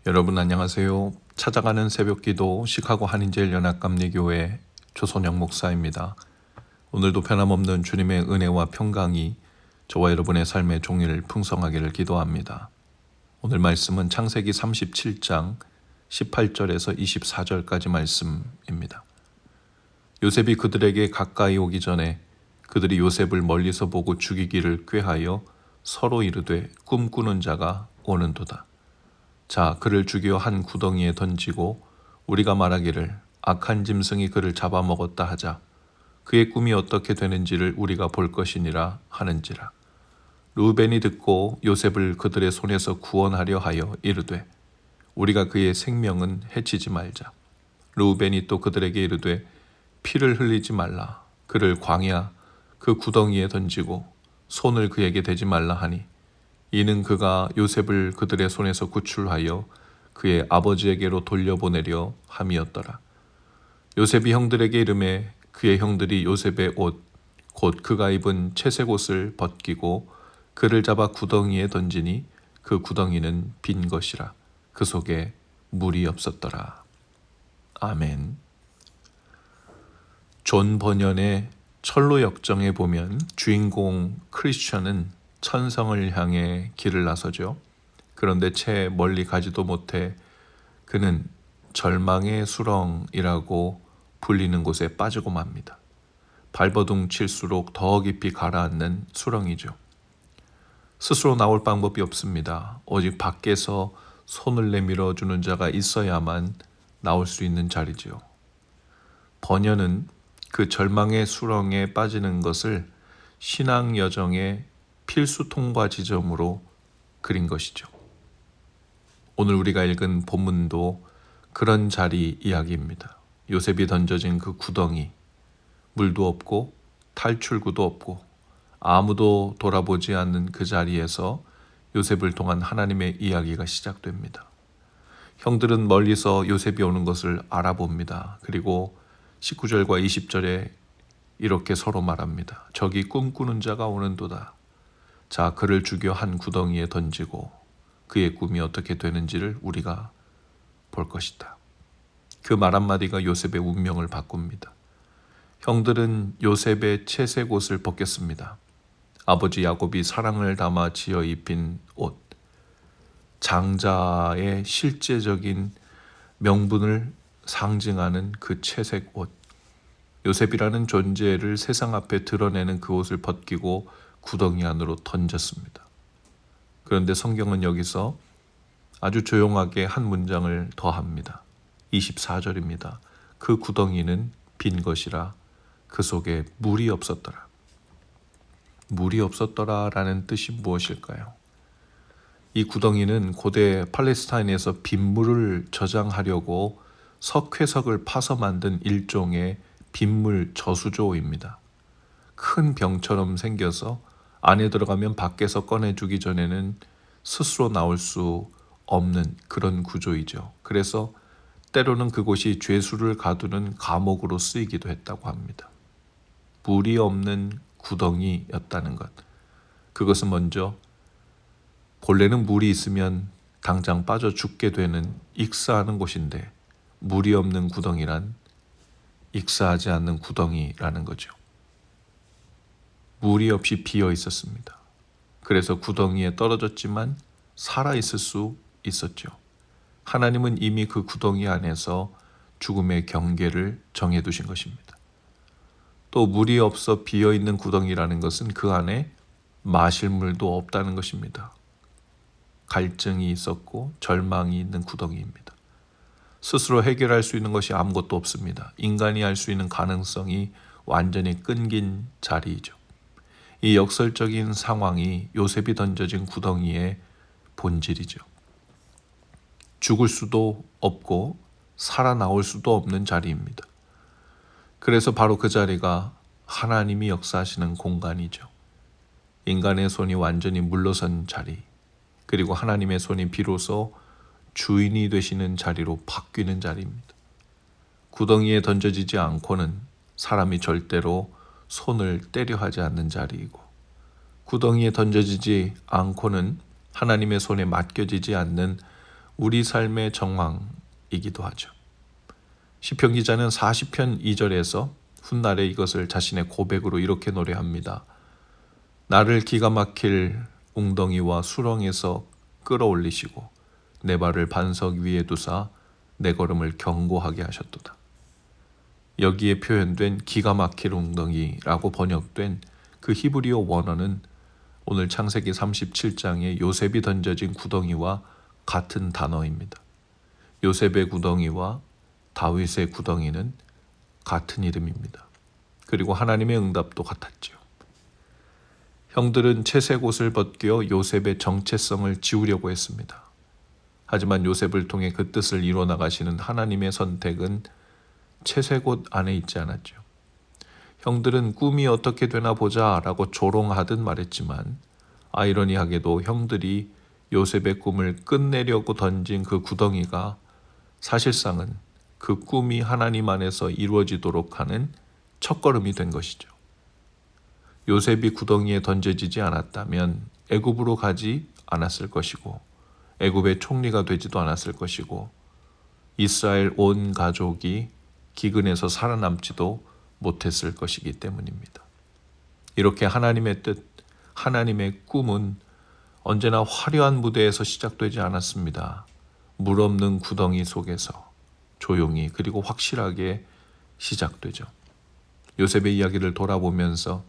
여러분 안녕하세요. 찾아가는 새벽기도 시카고 한인제일연합감리교회 조선영 목사입니다. 오늘도 변함없는 주님의 은혜와 평강이 저와 여러분의 삶의 종일 풍성하기를 기도합니다. 오늘 말씀은 창세기 37장 18절에서 24절까지 말씀입니다. 요셉이 그들에게 가까이 오기 전에 그들이 요셉을 멀리서 보고 죽이기를 꾀하여 서로 이르되 꿈꾸는 자가 오는도다. 자, 그를 죽여 한 구덩이에 던지고 우리가 말하기를 악한 짐승이 그를 잡아먹었다 하자. 그의 꿈이 어떻게 되는지를 우리가 볼 것이니라 하는지라. 르우벤이 듣고 요셉을 그들의 손에서 구원하려 하여 이르되 우리가 그의 생명은 해치지 말자. 르우벤이 또 그들에게 이르되 피를 흘리지 말라. 그를 광야 그 구덩이에 던지고 손을 그에게 대지 말라 하니 이는 그가 요셉을 그들의 손에서 구출하여 그의 아버지에게로 돌려보내려 함이었더라. 요셉이 형들에게 이르매 그의 형들이 요셉의 옷 곧 그가 입은 채색 옷을 벗기고 그를 잡아 구덩이에 던지니 그 구덩이는 빈 것이라. 그 속에 물이 없었더라. 아멘. 존 버년의 철로 역정에 보면 주인공 크리스천은 천성을 향해 길을 나서죠. 그런데 채 멀리 가지도 못해 그는 절망의 수렁이라고 불리는 곳에 빠지고 맙니다. 발버둥 칠수록 더 깊이 가라앉는 수렁이죠. 스스로 나올 방법이 없습니다. 오직 밖에서 손을 내밀어 주는 자가 있어야만 나올 수 있는 자리죠. 버녀는 그 절망의 수렁에 빠지는 것을 신앙 여정의 필수 통과 지점으로 그린 것이죠. 오늘 우리가 읽은 본문도 그런 자리 이야기입니다. 요셉이 던져진 그 구덩이, 물도 없고 탈출구도 없고 아무도 돌아보지 않는 그 자리에서 요셉을 통한 하나님의 이야기가 시작됩니다. 형들은 멀리서 요셉이 오는 것을 알아봅니다. 그리고 19절과 20절에 이렇게 서로 말합니다. 저기 꿈꾸는 자가 오는도다. 자, 그를 죽여 한 구덩이에 던지고 그의 꿈이 어떻게 되는지를 우리가 볼 것이다. 그 말 한마디가 요셉의 운명을 바꿉니다. 형들은 요셉의 채색 옷을 벗겼습니다. 아버지 야곱이 사랑을 담아 지어 입힌 옷, 장자의 실제적인 명분을 상징하는 그 채색 옷, 요셉이라는 존재를 세상 앞에 드러내는 그 옷을 벗기고 구덩이 안으로 던졌습니다. 그런데 성경은 여기서 아주 조용하게 한 문장을 더합니다. 24절입니다. 그 구덩이는 빈 것이라 그 속에 물이 없었더라. 물이 없었더라 라는 뜻이 무엇일까요? 이 구덩이는 고대 팔레스타인에서 빗물을 저장하려고 석회석을 파서 만든 일종의 빗물 저수조입니다. 큰 병처럼 생겨서 안에 들어가면 밖에서 꺼내주기 전에는 스스로 나올 수 없는 그런 구조이죠. 그래서 때로는 그곳이 죄수를 가두는 감옥으로 쓰이기도 했다고 합니다. 물이 없는 구덩이였다는 것. 그것은 먼저 본래는 물이 있으면 당장 빠져 죽게 되는 익사하는 곳인데 물이 없는 구덩이란 익사하지 않는 구덩이라는 거죠. 물이 없이 비어 있었습니다. 그래서 구덩이에 떨어졌지만 살아있을 수 있었죠. 하나님은 이미 그 구덩이 안에서 죽음의 경계를 정해두신 것입니다. 또 물이 없어 비어있는 구덩이라는 것은 그 안에 마실 물도 없다는 것입니다. 갈증이 있었고 절망이 있는 구덩이입니다. 스스로 해결할 수 있는 것이 아무것도 없습니다. 인간이 할 수 있는 가능성이 완전히 끊긴 자리이죠. 이 역설적인 상황이 요셉이 던져진 구덩이의 본질이죠. 죽을 수도 없고 살아나올 수도 없는 자리입니다. 그래서 바로 그 자리가 하나님이 역사하시는 공간이죠. 인간의 손이 완전히 물러선 자리, 그리고 하나님의 손이 비로소 주인이 되시는 자리로 바뀌는 자리입니다. 구덩이에 던져지지 않고는 사람이 절대로 손을 떼려 하지 않는 자리이고, 구덩이에 던져지지 않고는 하나님의 손에 맡겨지지 않는 우리 삶의 정황이기도 하죠. 시편 기자는 40편 2절에서 훗날에 이것을 자신의 고백으로 이렇게 노래합니다. 나를 기가 막힐 웅덩이와 수렁에서 끌어올리시고 내 발을 반석 위에 두사 내 걸음을 견고하게 하셨도다. 여기에 표현된 기가 막힐 웅덩이라고 번역된 그 히브리어 원어는 오늘 창세기 37장에 요셉이 던져진 구덩이와 같은 단어입니다. 요셉의 구덩이와 다윗의 구덩이는 같은 이름입니다. 그리고 하나님의 응답도 같았죠. 형들은 채색 옷을 벗겨 요셉의 정체성을 지우려고 했습니다. 하지만 요셉을 통해 그 뜻을 이루어 나가시는 하나님의 선택은 채색 옷 안에 있지 않았죠. 형들은 꿈이 어떻게 되나 보자 라고 조롱하듯 말했지만 아이러니하게도 형들이 요셉의 꿈을 끝내려고 던진 그 구덩이가 사실상은 그 꿈이 하나님 안에서 이루어지도록 하는 첫걸음이 된 것이죠. 요셉이 구덩이에 던져지지 않았다면 애굽으로 가지 않았을 것이고 애굽의 총리가 되지도 않았을 것이고 이스라엘 온 가족이 기근에서 살아남지도 못했을 것이기 때문입니다. 이렇게 하나님의 뜻, 하나님의 꿈은 언제나 화려한 무대에서 시작되지 않았습니다. 물 없는 구덩이 속에서 조용히 그리고 확실하게 시작되죠. 요셉의 이야기를 돌아보면서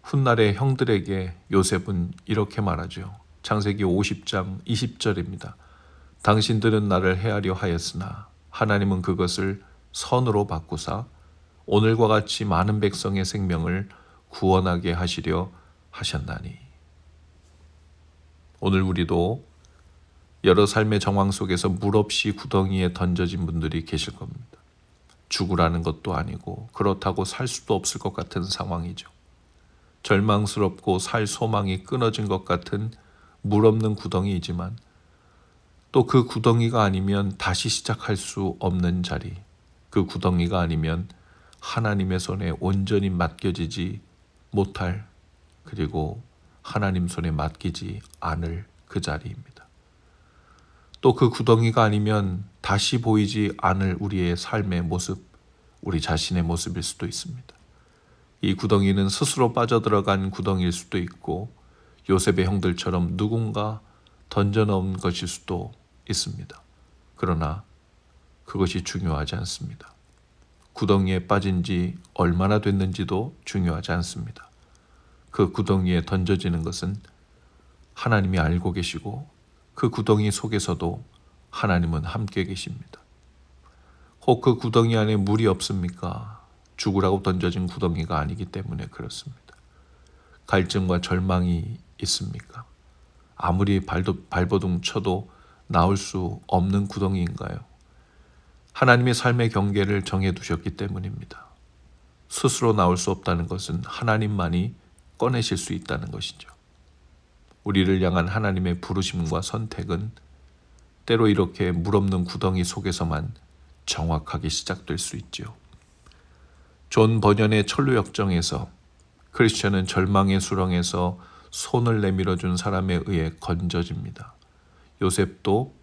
훗날의 형들에게 요셉은 이렇게 말하죠. 창세기 50장 20절입니다. 당신들은 나를 해하려 하였으나 하나님은 그것을 선으로 바꾸사 오늘과 같이 많은 백성의 생명을 구원하게 하시려 하셨나니. 오늘 우리도 여러 삶의 정황 속에서 물 없이 구덩이에 던져진 분들이 계실 겁니다. 죽으라는 것도 아니고 그렇다고 살 수도 없을 것 같은 상황이죠. 절망스럽고 살 소망이 끊어진 것 같은 물 없는 구덩이이지만 또 그 구덩이가 아니면 다시 시작할 수 없는 자리, 그 구덩이가 아니면 하나님의 손에 온전히 맡겨지지 못할, 그리고 하나님 손에 맡기지 않을 그 자리입니다. 또 그 구덩이가 아니면 다시 보이지 않을 우리의 삶의 모습, 우리 자신의 모습일 수도 있습니다. 이 구덩이는 스스로 빠져들어간 구덩이일 수도 있고 요셉의 형들처럼 누군가 던져넣은 것일 수도 있습니다. 그러나 그것이 중요하지 않습니다. 구덩이에 빠진 지 얼마나 됐는지도 중요하지 않습니다. 그 구덩이에 던져지는 것은 하나님이 알고 계시고 그 구덩이 속에서도 하나님은 함께 계십니다. 혹 그 구덩이 안에 물이 없습니까? 죽으라고 던져진 구덩이가 아니기 때문에 그렇습니다. 갈증과 절망이 있습니까? 아무리 발버둥 쳐도 나올 수 없는 구덩이인가요? 하나님의 삶의 경계를 정해두셨기 때문입니다. 스스로 나올 수 없다는 것은 하나님만이 꺼내실 수 있다는 것이죠. 우리를 향한 하나님의 부르심과 선택은 때로 이렇게 물 없는 구덩이 속에서만 정확하게 시작될 수 있죠. 존 버년의 천루 역정에서 크리스천은 절망의 수렁에서 손을 내밀어준 사람에 의해 건져집니다. 요셉도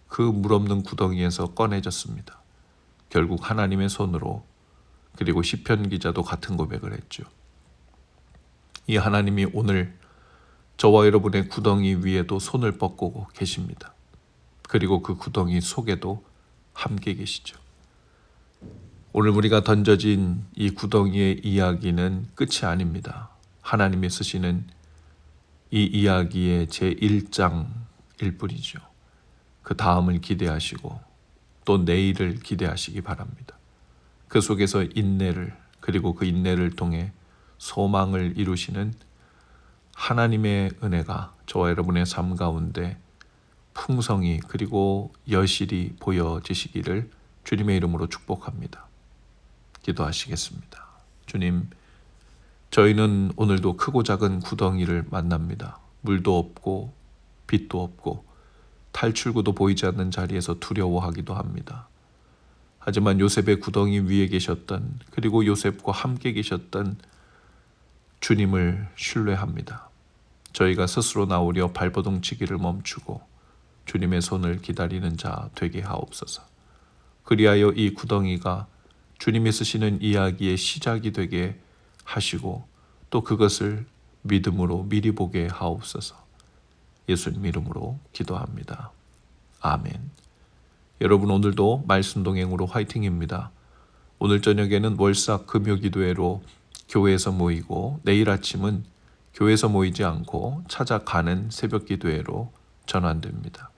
그 물 없는 구덩이에서 꺼내졌습니다. 결국 하나님의 손으로, 그리고 시편 기자도 같은 고백을 했죠. 이 하나님이 오늘 저와 여러분의 구덩이 위에도 손을 뻗고 계십니다. 그리고 그 구덩이 속에도 함께 계시죠. 오늘 우리가 던져진 이 구덩이의 이야기는 끝이 아닙니다. 하나님이 쓰시는 이 이야기의 제1장일 뿐이죠. 그 다음을 기대하시고 또 내일을 기대하시기 바랍니다. 그 속에서 인내를, 그리고 그 인내를 통해 소망을 이루시는 하나님의 은혜가 저와 여러분의 삶 가운데 풍성히 그리고 여실히 보여지시기를 주님의 이름으로 축복합니다. 기도하시겠습니다. 주님, 저희는 오늘도 크고 작은 구덩이를 만납니다. 물도 없고 빛도 없고 탈출구도 보이지 않는 자리에서 두려워하기도 합니다. 하지만 요셉의 구덩이 위에 계셨던, 그리고 요셉과 함께 계셨던 주님을 신뢰합니다. 저희가 스스로 나오려 발버둥치기를 멈추고 주님의 손을 기다리는 자 되게 하옵소서. 그리하여 이 구덩이가 주님이 쓰시는 이야기의 시작이 되게 하시고 또 그것을 믿음으로 미리 보게 하옵소서. 예수님 이름으로 기도합니다. 아멘. 여러분 오늘도 말씀 동행으로 화이팅입니다. 오늘 저녁에는 월삭 금요기도회로 교회에서 모이고 내일 아침은 교회에서 모이지 않고 찾아가는 새벽기도회로 전환됩니다.